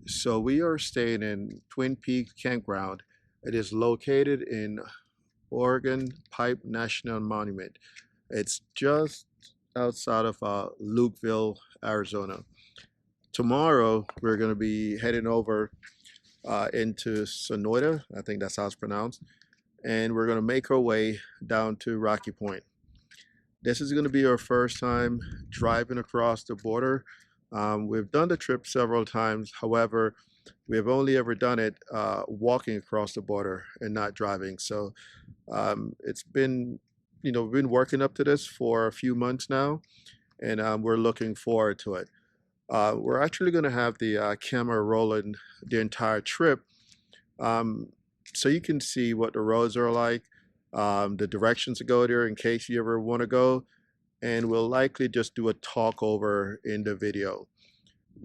So we are staying in Twin Peaks Campground. It is located in Oregon Pipe National Monument. It's just outside of Lukeville, Arizona. Tomorrow we're going to be heading over into Sonoita. I think that's how it's pronounced. And we're going to make our way down to Rocky Point. This is going to be our first time driving across the border. We've done the trip several times. However, we have only ever done it walking across the border and not driving. So it's been, we've been working up to this for a few months now, and we're looking forward to it. We're actually going to have the camera rolling the entire trip, um, so you can see what the roads are like, the directions to go there in case you ever want to go, and we'll likely just do a talk over in the video.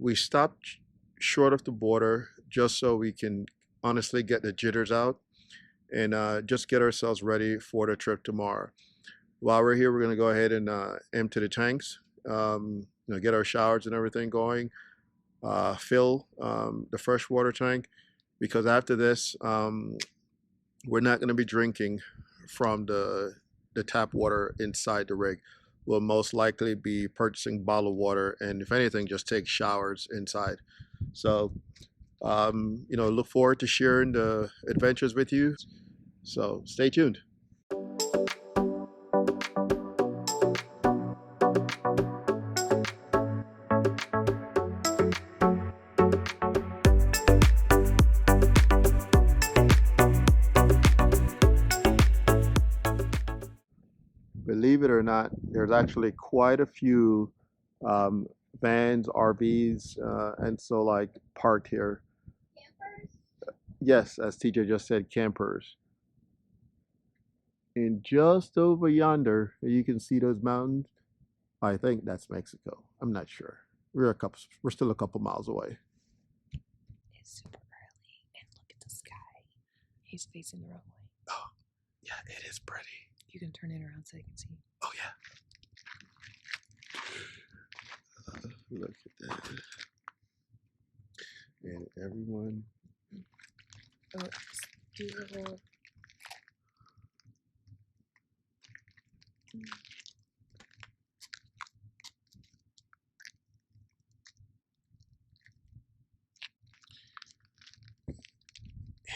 We stopped short of the border just so we can honestly get the jitters out and just get ourselves ready for the trip tomorrow. While we're here, we're going to go ahead and empty the tanks, get our showers and everything going, fill the freshwater tank, because after this, we're not going to be drinking from the tap water inside the rig. We'll most likely be purchasing bottled water, and if anything, just take showers inside. So, look forward to sharing the adventures with you. So stay tuned. Believe it or not, there's actually quite a few um, vans, RVs, and so like parked here. Campers? Yes, as TJ just said, campers. And just over yonder, you can see those mountains. I think that's Mexico. I'm not sure. We're still a couple miles away. It's super early, and look at the sky. He's facing the wrong way. Oh, yeah, it is pretty. You can turn it around so you can see. Oh yeah. Look at that. And everyone. Oh, it's beautiful.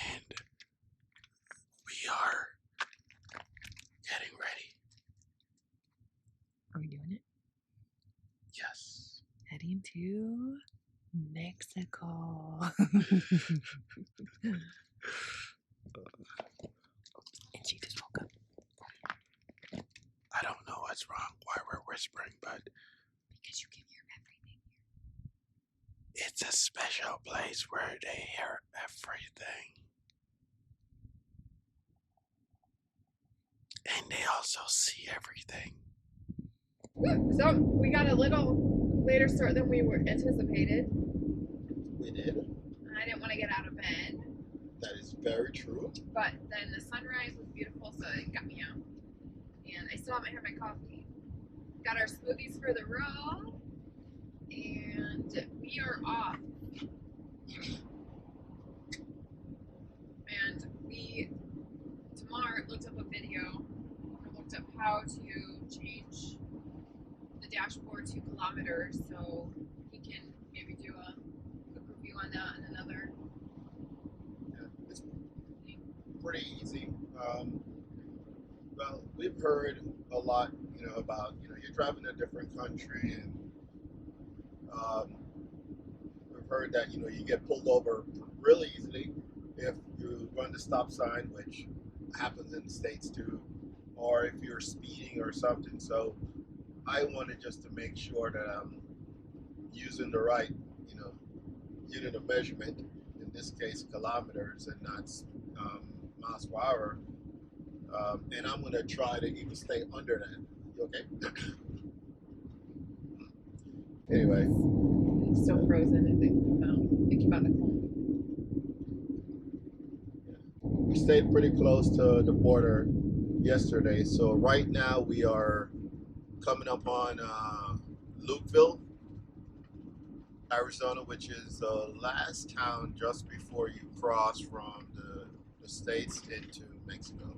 And we are getting ready. Are we doing it? Yes. Heading to Mexico. And she just woke up. I don't know what's wrong, why we're whispering, but Because you can hear everything. it's a special place where they hear everything. And they also see everything. So we got a little later start than we were anticipated. We did. I didn't want to get out of bed, That is very true. but then the sunrise was beautiful, so it got me out. And I still haven't had my coffee. Got our smoothies for the road, and we are off. And we tomorrow looked up a video. I looked up how to change the dashboard to kilometers, so he can maybe do a quick review on that and another. Yeah, it's pretty easy. Well, we've heard a lot, about, you're driving a different country, and we've heard that, you get pulled over really easily if you run the stop sign, which happens in the States too, or if you're speeding or something. So I wanted just to make sure that I'm using the right, unit of measurement, in this case kilometers and not miles per hour. And I'm going to try to even stay under that. You okay? Anyway. I'm still frozen and thinking about the cold. We stayed pretty close to the border yesterday. So right now we are coming up on Lukeville, Arizona, which is the last town just before you cross from the States into Mexico.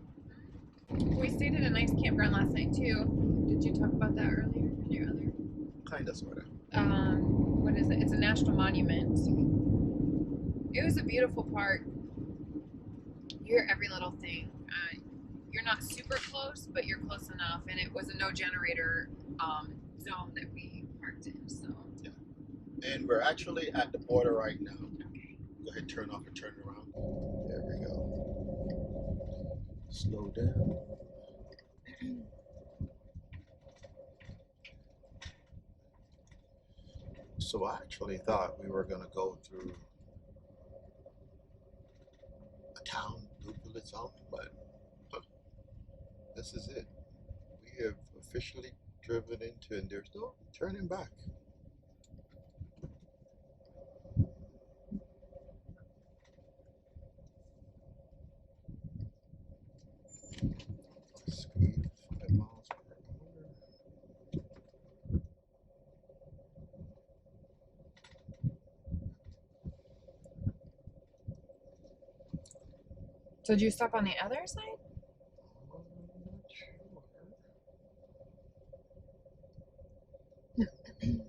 We stayed at a nice campground last night too. Did you talk about that earlier in your other? Kind of, sort of. What is it? It's a national monument. It was a beautiful park. You hear every little thing. You're not super close, but you're close enough, and it was a no generator zone that we parked in. So. Yeah. And we're actually at the border right now. Okay. Go ahead, turn off and turn around. There we go. Slow down. So I actually thought we were gonna go through a town loop of its own, but this is it. We have officially driven into, and there's no turning back. Speed 5 miles per hour. So did you stop on the other side?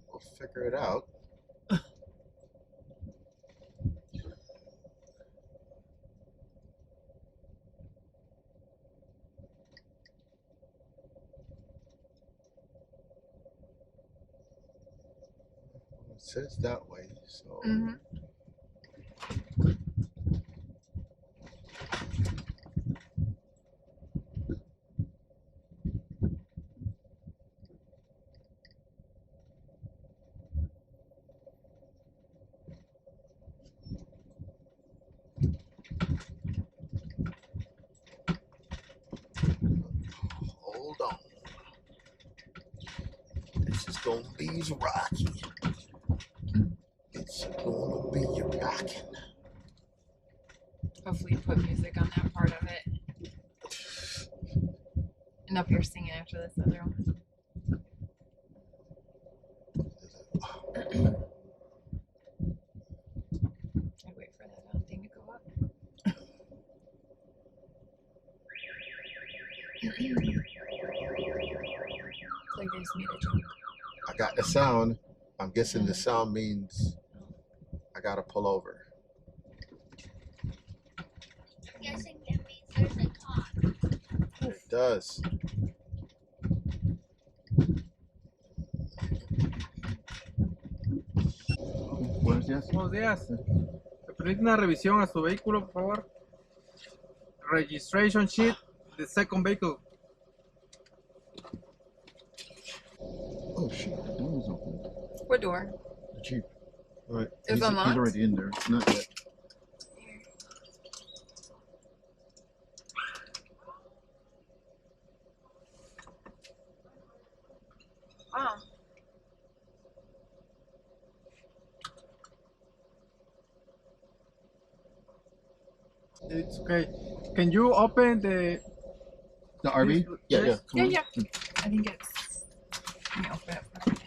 We'll figure it out. It says that way, so. Hold on. This is gonna be rocky. It's gonna be rocking. Hopefully you put music on that part of it. And up here singing after this other one. I wait for that thing to go up. Play this music. I got the sound. I'm guessing the sound means I gotta pull over. I'm guessing it means there's a cop. It does. Buenos días. Buenos días. ¿Me permite una revisión a su vehículo, por favor? Registration sheet, the second vehicle. Oh shit, the door is open. What door? The Jeep. All right. It's unlocked? He's already in there. Not yet. Wow. It's okay. Can you open the RV? Yeah, yeah. Come on. Yeah. I think it's. Let me open it for a minute.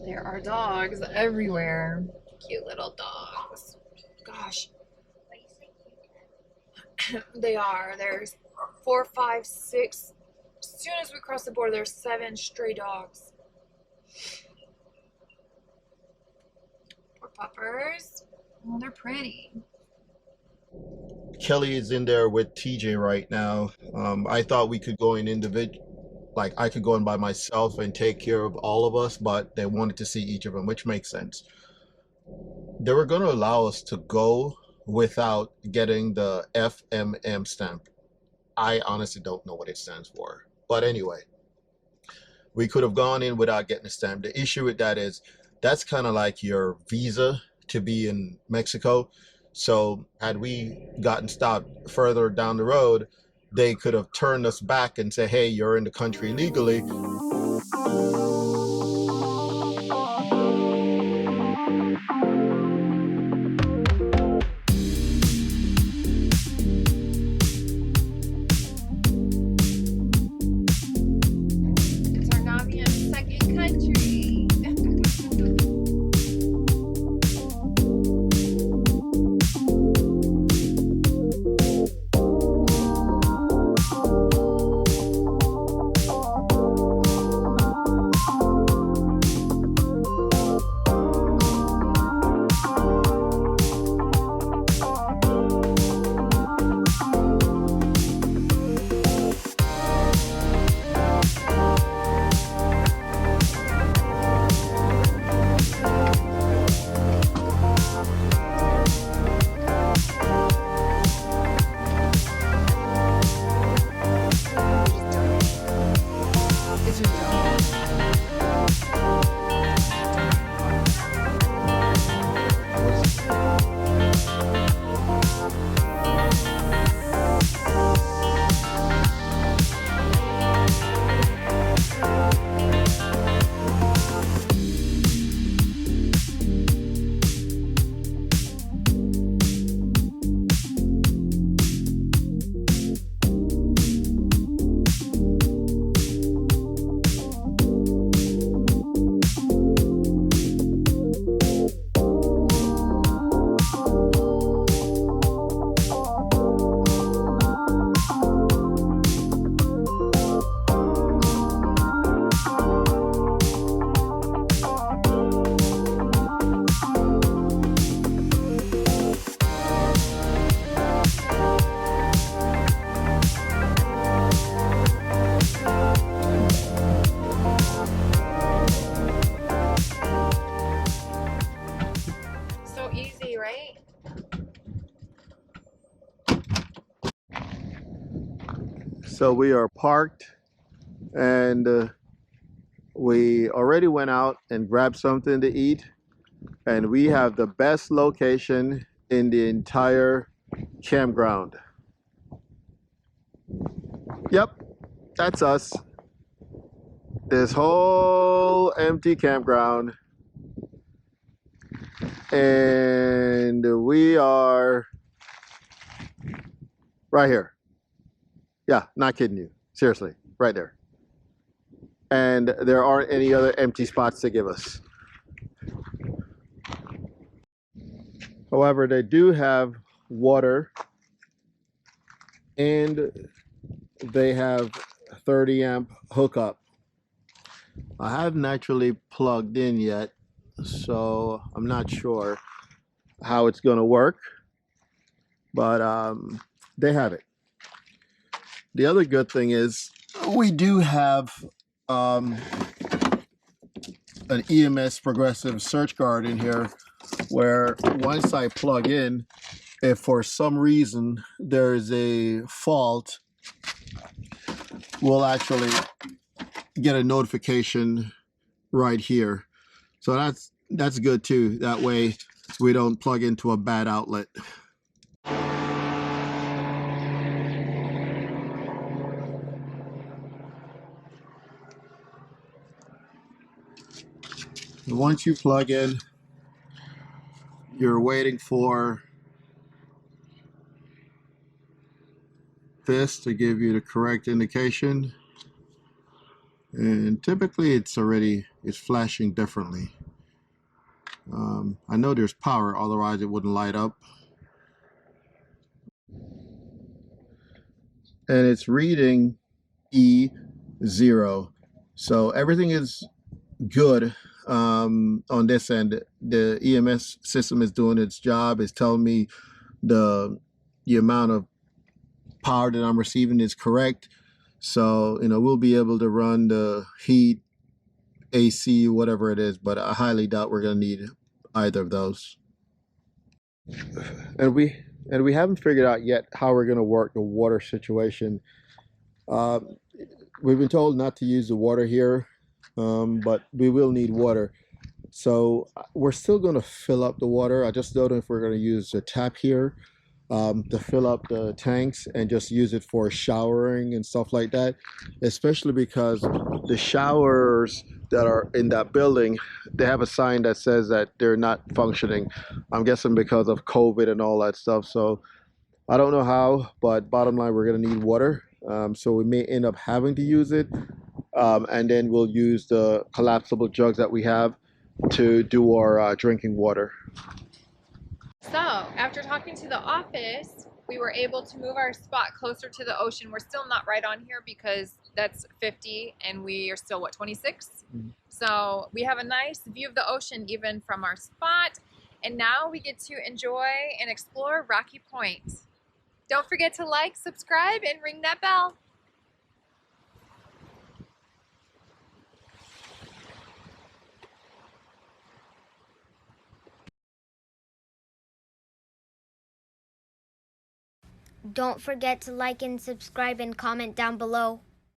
There are dogs everywhere. Cute little dogs. Gosh. They are. There's 4, 5, 6. As soon as we cross the border, there's 7 stray dogs. Poor puppers. Oh, they're pretty. Kelly is in there with TJ right now. I thought we could go in individual, like I could go in by myself and take care of all of us, but they wanted to see each of them, which makes sense. They were going to allow us to go without getting the FMM stamp. I honestly don't know what it stands for, but anyway, we could have gone in without getting a stamp. The issue with that is that's kind of like your visa to be in Mexico. So had we gotten stopped further down the road, they could have turned us back and say, hey, you're in the country legally. It's our Navian second country. So easy, right? So we are parked, and we already went out and grabbed something to eat, and we have the best location in the entire campground. Yep, that's us. This whole empty campground, and we are right here. Yeah, not kidding you. Seriously, right there. And there aren't any other empty spots to give us. However, they do have water, and they have 30 amp hookup. I haven't actually plugged in yet, so I'm not sure how it's going to work, but they have it. The other good thing is we do have an EMS progressive search guard in here, where once I plug in, if for some reason there's a fault, we'll actually get a notification right here. So that's good too. That way we don't plug into a bad outlet. Once you plug in, you're waiting for this to give you the correct indication, and typically it's flashing differently. I know there's power, otherwise it wouldn't light up, and it's reading E0, so everything is good. On this end, the EMS system is doing its job. It's telling me the amount of power that I'm receiving is correct. So, we'll be able to run the heat, AC, whatever it is, but I highly doubt we're going to need either of those. And we haven't figured out yet how we're going to work the water situation. We've been told not to use the water here, but we will need water. So we're still going to fill up the water. I just don't know if we're going to use the tap here to fill up the tanks and just use it for showering and stuff like that, especially because the showers that are in that building, they have a sign that says that they're not functioning. I'm guessing because of COVID and all that stuff. So I don't know how, but bottom line, we're going to need water. So we may end up having to use it. And then we'll use the collapsible jugs that we have to do our drinking water. So, after talking to the office, we were able to move our spot closer to the ocean. We're still not right on here because that's 50 and we are still, what, 26? Mhm. So, we have a nice view of the ocean even from our spot. And now we get to enjoy and explore Rocky Point. Don't forget to like, subscribe, and ring that bell. Don't forget to like and subscribe and comment down below.